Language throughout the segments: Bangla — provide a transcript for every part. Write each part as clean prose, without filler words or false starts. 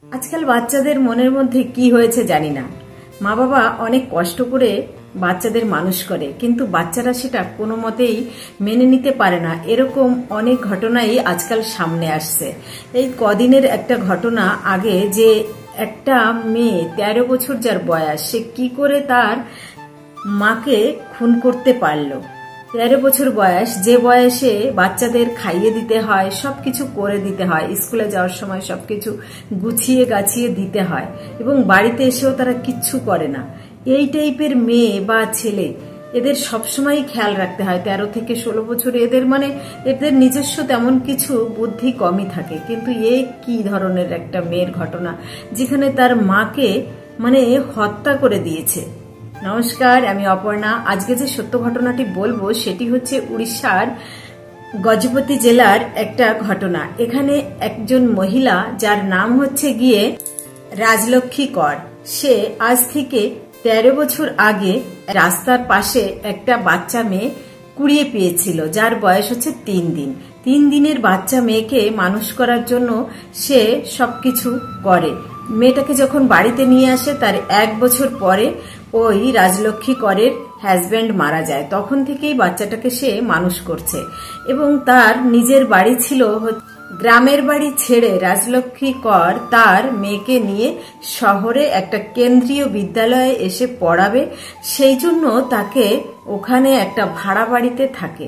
আজকাল বাচ্চাদের মনের মধ্যে কি হয়েছে জানি না। মা বাবা অনেক কষ্ট করে বাচ্চাদের মানুষ করে, কিন্তু বাচ্চারা সেটা কোনো মতেই মেনে নিতে পারে না। এরকম অনেক ঘটনাই আজকাল সামনে আসছে। এই কদিনের একটা ঘটনা আগে, যে একটা মেয়ে 13 বছর যার বয়স, সে কি করে তার মাকে খুন করতে পারলো। 13 বছর বয়স, যে বয়সে বাচ্চাদের খাইয়ে দিতে হয়, সবকিছু করে দিতে হয়, স্কুলে যাওয়ার সময় সবকিছু গুছিয়ে গাছিয়ে দিতে হয়, এবং বাড়িতে এসেও তারা কিচ্ছু করে না। এই টাইপের মেয়ে বা ছেলে, এদের সবসময় খেয়াল রাখতে হয়। 13 থেকে 16 বছর এদের নিজস্ব তেমন কিছু বুদ্ধি কমই থাকে, কিন্তু কি ধরনের একটা মেয়ের ঘটনা, যেখানে তার মাকে হত্যা করে দিয়েছে। নমস্কার, আমি অপর্ণা। আজকে যে সত্য ঘটনাটি বলবো সেটি হচ্ছে উড়িষ্যার গজপতি জেলার একটা ঘটনা। এখানে একজন মহিলা, যার নাম হচ্ছে গিয়ে রাজলক্ষ্মী কর, সে আজ থেকে 13 বছর আগে রাস্তার পাশে একটা বাচ্চা মেয়ে কুড়িয়ে পেয়েছিল, যার বয়স হচ্ছে 3 দিন। 3 দিনের বাচ্চা মেয়েকে মানুষ করার জন্য সে সবকিছু করে। মেয়েটাকে যখন বাড়িতে নিয়ে আসে, তার 1 বছর পরে ওই রাজলক্ষ্মী করের হাজব্যান্ড মারা যায়। তখন থেকেই বাচ্চাটাকে সে মানুষ করছে, এবং তার নিজের বাড়ি ছিল গ্রামের বাড়ি ছেড়ে রাজলক্ষ্মী কর তার মেয়েকে নিয়ে শহরে একটা কেন্দ্রীয় বিদ্যালয়ে এসে পড়াবে, সেই জন্য তাকে ওখানে একটা ভাড়া বাড়িতে থাকে।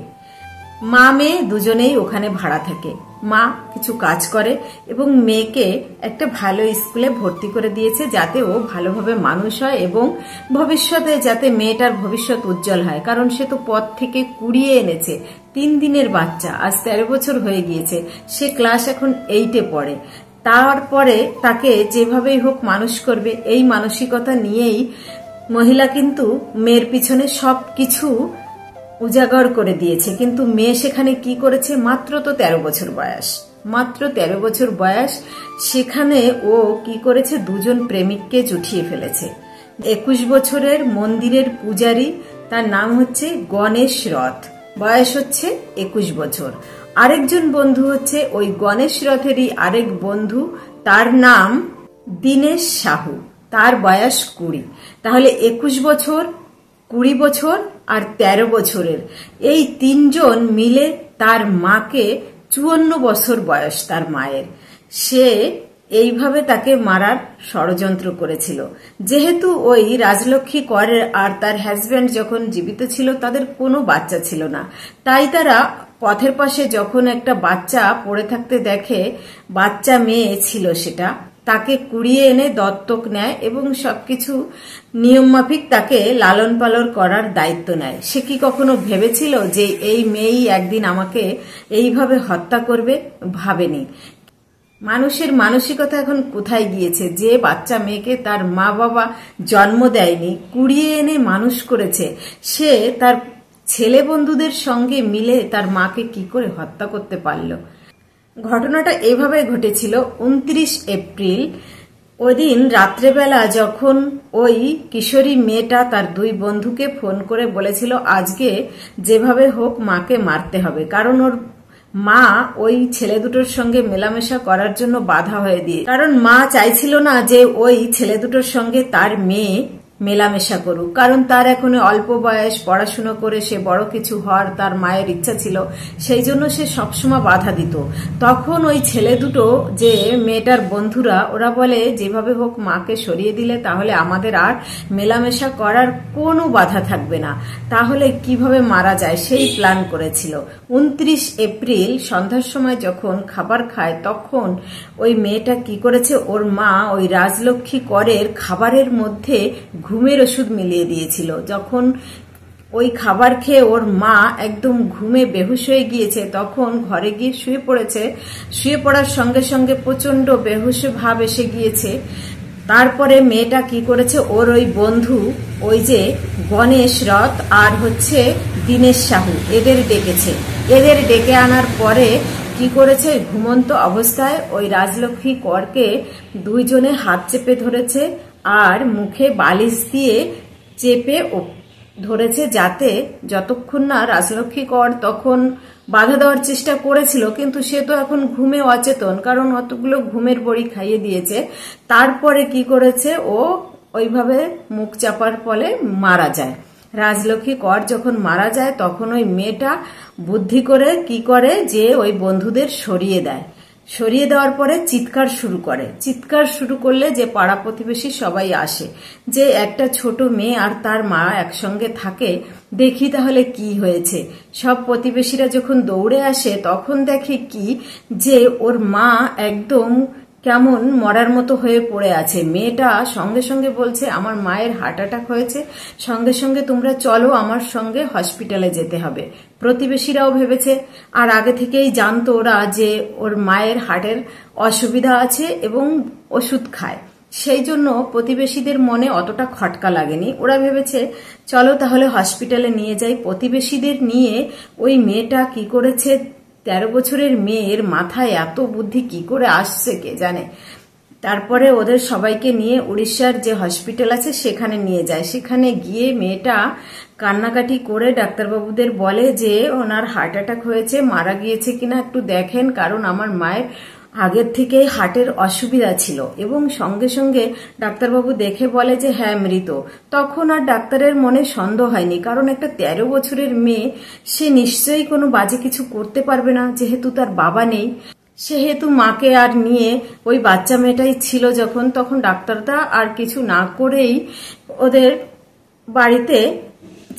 মা মেয়ে দুজনেই ওখানে ভাড়া থাকে। মা কিছু কাজ করে এবং মেয়েকে একটা ভালো স্কুলে ভর্তি করে দিয়েছে, যাতে ও ভালোভাবে মানুষ হয় এবং ভবিষ্যতে যাতে মেয়েটার ভবিষ্যৎ উজ্জ্বল হয়। কারণ সে তো পথ থেকে কুড়িয়ে এনেছে। 3 দিনের বাচ্চা, আজ 13 বছর হয়ে গিয়েছে, সে ক্লাস এখন 8-এ পড়ে। তারপরে তাকে যেভাবেই হোক মানুষ করবে, এই মানসিকতা নিয়েই মহিলা কিন্তু মেয়ের পিছনে সবকিছু উজাগর করে দিয়েছে। কিন্তু মেয়ে সেখানে কি করেছে? মাত্র তো 13 বছর বয়স, মাত্র 13 বছর বয়স, সেখানে ও কি করেছে? দুজন প্রেমিককে জুটিয়ে ফেলেছে। 21 বছরের মন্দিরের পূজারী, তার নাম হচ্ছে গণেশ রথ, বয়স হচ্ছে 21 বছর। আরেকজন বন্ধু হচ্ছে ওই গণেশ রথেরই আরেক বন্ধু, তার নাম দীনেশ সাহু, তার বয়স 20। তাহলে 21 বছর, 20 বছর আর 13 বছরের এই 3 জন মিলে তার মাকে, 54 বছর বয়স তার মায়ের, সে এইভাবে তাকে মারার ষড়যন্ত্র করেছিল। যেহেতু ওই রাজলক্ষ্মী কর আর তার হাজব্যান্ড যখন জীবিত ছিল, তাদের কোনো বাচ্চা ছিল না, তাই তারা পথের পাশে যখন একটা বাচ্চা পড়ে থাকতে দেখে, বাচ্চা মেয়ে ছিল সেটা, তাকে কুড়িয়ে এনে দত্তক নেয় এবং সবকিছু নিয়ম মাফিক তাকে লালন পালন করার দায়িত্ব নেয়। সে কি কখনো ভেবেছিল যে এই মেয়েই একদিন আমাকে এইভাবে হত্যা করবে? ভাবেনি। মানুষের মানসিকতা এখন কোথায় গিয়েছে? যে বাচ্চা মেয়েকে তার মা বাবা জন্ম দেয়নি, কুড়িয়ে এনে মানুষ করেছে, সে তার ছেলে বন্ধুদের সঙ্গে মিলে তার মাকে কি করে হত্যা করতে পারল? ঘটনাটা এভাবে ঘটেছিল 29 এপ্রিল। ওদিন রাত্রেবেলা যখন ওই কিশোরী মেয়েটা তার 2 বন্ধুকে ফোন করে বলেছিল আজকে যেভাবে হোক মাকে মারতে হবে, কারণ ওর মা ওই ছেলে দুটোর সঙ্গে মেলামেশা করার জন্য বাধা হয়ে দিয়ে, কারণ মা চাইছিল না যে ওই ছেলে দুটোর সঙ্গে তার মেয়ে মেলামেশা করুক, কারণ তার এখনো অল্প বয়স, পড়াশুনো করে সে বড় কিছু হওয়ার তার মায়ের ইচ্ছা ছিল, সেই জন্য সে সবসময় বাধা দিত। তখন ওই ছেলে দুটো, যে মেয়েটার বন্ধুরা, ওরা বলে যেভাবে হোক মাকে সরিয়ে দিলে তাহলে আমাদের আর মেলামেশা করার কোনো বাধা থাকবে না, তাহলে কিভাবে মারা যায় সেই প্ল্যান করেছিল। 29 এপ্রিল সন্ধ্যার সময় যখন খাবার খায়, তখন ওই মেয়েটা কি করেছে, ওর মা ওই রাজলক্ষ্মী করের খাবারের মধ্যে ঘুমের ওষুধ মিলিয়ে দিয়েছিল। যখন ওই খাবার খেয়ে ওর মা একদম ঘুমে বেহুশ হয়ে গিয়েছে, তখন ঘরে গিয়ে শুয়ে পড়েছে। শুয়ে পড়ার সঙ্গে সঙ্গে প্রচন্ড বেহুশ ভাব এসে গিয়েছে। তারপরে মেয়েটা কি করেছে, ওর ওই বন্ধু, ওই যে গণেশ রথ আর হচ্ছে দীনেশ সাহু, এদের ডেকেছে। এদের ডেকে আনার পরে কি করেছে, ঘুমন্ত অবস্থায় ওই রাজলক্ষ্মী করকে 2 জনে হাত চেপে ধরেছে আর মুখে বালিশ দিয়ে চেপে ধরেছে, যাতে যতক্ষণ না রাজলক্ষ্মী কর তখন বাধা দেওয়ার চেষ্টা করেছিল, কিন্তু সে তো এখন ঘুমে অচেতন, কারণ অতগুলো ঘুমের বড়ি খাইয়ে দিয়েছে। তারপরে কি করেছে, ও ওইভাবে মুখ চাপার ফলে মারা যায়। রাজলক্ষ্মী কর যখন মারা যায় তখন ওই মেয়েটা বুদ্ধি করে কি করে যে ওই বন্ধুদের সরিয়ে দেয়। সরিয়ে দেওয়ার পরে চিৎকার শুরু করলে যে পাড়া প্রতিবেশী সবাই আসে যে একটা ছোট মেয়ে আর তার মা একসঙ্গে থাকে, দেখি তাহলে কি হয়েছে। সব প্রতিবেশীরা যখন দৌড়ে আসে তখন দেখে কি যে ওর মা একদম কেমন মরার মতো হয়ে পড়ে আছে। মেয়েটা সঙ্গে সঙ্গে বলছে আমার মায়ের হার্ট অ্যাটাক হয়েছে, সঙ্গে সঙ্গে তোমরা চলো আমার সঙ্গে হসপিটালে যেতে হবে। প্রতিবেশীরাও ভেবেছে, আর আগে থেকেই জানতো ওরা যে ওর মায়ের হার্টের অসুবিধা আছে এবং ওষুধ খায়, সেই জন্য প্রতিবেশীদের মনে অতটা খটকা লাগেনি। ওরা ভেবেছে চলো তাহলে হসপিটালে নিয়ে যাই। প্রতিবেশীদের নিয়ে ওই মেয়েটা কি করেছে, 13 বছরের মেয়ের মাথায় এত বুদ্ধি কি করে আসছে কে জানে। তারপরে ওদের সবাইকে নিয়ে উড়িষ্যার যে হসপিটাল আছে সেখানে নিয়ে যায়। সেখানে গিয়ে মেয়েটা কান্নাকাটি করে ডাক্তারবাবুদের বলে যে ওনার হার্ট অ্যাটাক হয়েছে, মারা গিয়েছে কিনা একটু দেখেন, কারণ আমার মায়ের আগের থেকেই হার্টের অসুবিধা ছিল। এবং সঙ্গে সঙ্গে ডাক্তারবাবু দেখে বলে যে হ্যাঁ মৃত। তখন আর ডাক্তারের মনে সন্দেহ হয়নি, কারণ একটা 13 বছরের মেয়ে, সে নিশ্চয়ই কোনো বাজে কিছু করতে পারবে না, যেহেতু তার বাবা নেই। সেহেতু মাকে আর নিয়ে ওই বাচ্চা মেয়েটাই ছিল যখন, তখন ডাক্তারটা আর কিছু না করেই ওদের বাড়িতে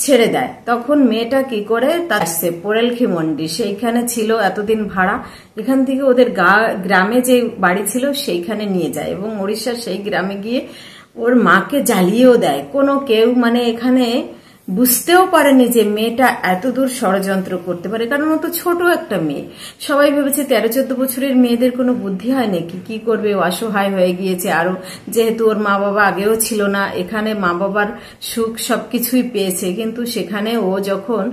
ছেড়ে দেয়। তখন মেয়েটা কি করে তার পোরেলখি মন্ডি সেইখানে ছিল এতদিন ভাড়া, এখান থেকে ওদের গ্রামে যে বাড়ি ছিল সেইখানে নিয়ে যায় এবং উড়িষ্যার সেই গ্রামে গিয়ে ওর মাকে জ্বালিয়েও দেয়। কোনো কেউ মানে এখানে বুঝতেও পারেনি যে মেয়েটা এত দূর ষড়যন্ত্র করতে পারে, কারণ ও তো ছোট একটা মেয়ে। সবাই ভেবেছে 13-14 বছরের মেয়েদের কোনো বুদ্ধি হয় নাকি, কি করবে, অসহায় হয়ে গিয়েছে। আরো যেহেতু ওর মা বাবা আগেও ছিল না, এখানে মা বাবার সুখ সবকিছুই পেয়েছে, কিন্তু সেখানে ও যখন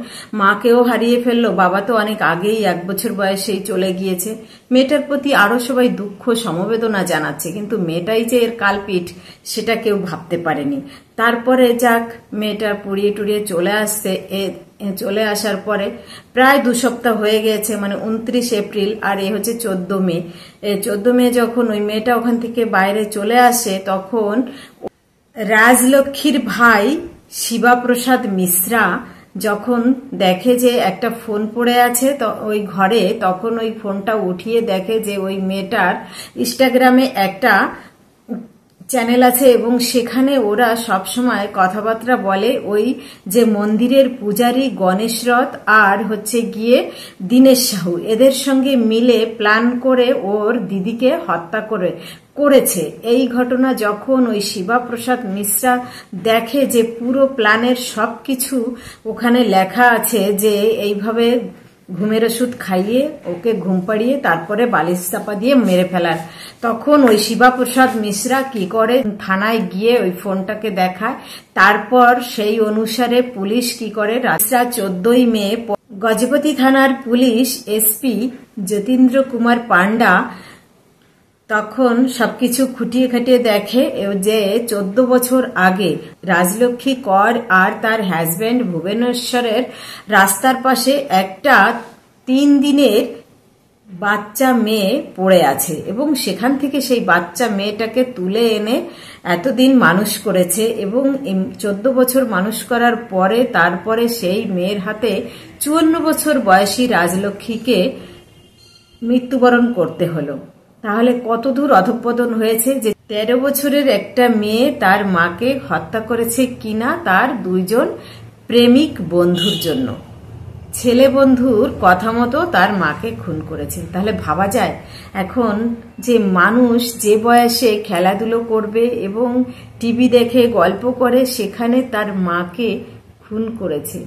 মাকেও হারিয়ে ফেললো, বাবা তো অনেক আগেই 1 বছর বয়সেই চলে গিয়েছে। মেয়েটার প্রতি আরো সবাই দুঃখ সমবেদনা জানাচ্ছে, কিন্তু মেয়েটাই যে এর কালপিট সেটা কেউ ভাবতে পারেনি। তারপরে যাক মেয়েটা পুড়িয়ে টুড়িয়ে চলে আসার পরে প্রায় 2 সপ্তাহ হয়ে গেছে, মানে 29 এপ্রিল আর এ হচ্ছে 14 মে। 14 মে যখন ওই মেয়েটা ওখান থেকে বাইরে চলে আসে, তখন রাজলক্ষ্মীর ভাই শিবাপ্রসাদ মিশ্রা যখন দেখে যে একটা ফোন পড়ে আছে ওই ঘরে, তখন ওই ফোনটা উঠিয়ে দেখে যে ওই মেয়েটার ইনস্টাগ্রামে একটা চ্যানেল আছে এবং সেখানে ওরা সব সময় কথাবার্তা বলে ওই যে মন্দিরের পূজারী গণেশ রথ আর হচ্ছে গিয়ে দীনেশ সাহু, এদের সঙ্গে মিলে প্ল্যান করে ওর দিদিকে হত্যা করেছে। এই ঘটনা যখন ওই শিবাপ্রসাদ মিশ্রা দেখে যে পুরো প্ল্যানের সবকিছু ওখানে লেখা আছে, যে এইভাবে ঘুমের ওষুধ খাইয়ে ওকে ঘুম পাড়িয়ে তারপরে বালিশ চাপা দিয়ে মেরে ফেলার, তখন ওই শিবাপ্রসাদ মিশ্রা কি করে থানায় গিয়ে ওই ফোনটাকে দেখায়। তারপর সেই অনুসারে পুলিশ কি করে, 14 মে গজপতি থানার পুলিশ এসপি যতীন্দ্র কুমার পান্ডা তখন সবকিছু খুঁটিয়ে খাটিয়ে দেখে যে 14 বছর আগে রাজলক্ষ্মী কর আর তার হাজবেন্ড ভুবনেশ্বরের রাস্তার পাশে একটা 3 দিনের বাচ্চা মেয়ে পড়ে আছে এবং সেখান থেকে সেই বাচ্চা মেয়েটাকে তুলে এনে এতদিন মানুষ করেছে এবং 14 বছর মানুষ করার পরে তারপরে সেই মেয়ের হাতে 54 বছর বয়সী রাজলক্ষ্মীকে মৃত্যুবরণ করতে হলো। তাহলে কতদূর অধঃপতন হয়েছে যে 13 বছরের একটা মেয়ে তার মাকে হত্যা করেছে কিনা তার 2 জন প্রেমিক বন্ধুর জন্য। ছেলে বন্ধুর কথা মতো তার মাকে খুন করেছে। তাহলে ভাবা যায় এখন যে মানুষ যে বয়সে খেলাধুলো করবে এবং টিভি দেখে গল্প করে, সেখানে তার মাকে খুন করেছে।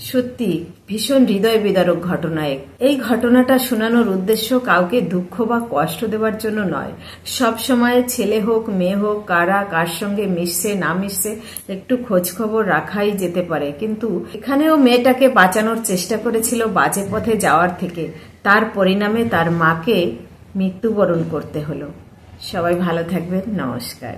সত্যি ভীষণ হৃদয় বিদারক ঘটনা। এই ঘটনাটা শোনানোর উদ্দেশ্য কাউকে দুঃখ বা কষ্ট দেওয়ার জন্য নয়। সব সময় ছেলে হোক মেয়ে হোক, কারা কার সঙ্গে মিশছে না মিশছে একটু খোঁজ খবর রাখাই যেতে পারে, কিন্তু এখানেও মেয়েটাকে বাঁচানোর চেষ্টা করেছিল বাজে পথে যাওয়ার থেকে, তার পরিণামে তার মাকে মৃত্যুবরণ করতে হলো। সবাই ভালো থাকবেন, নমস্কার।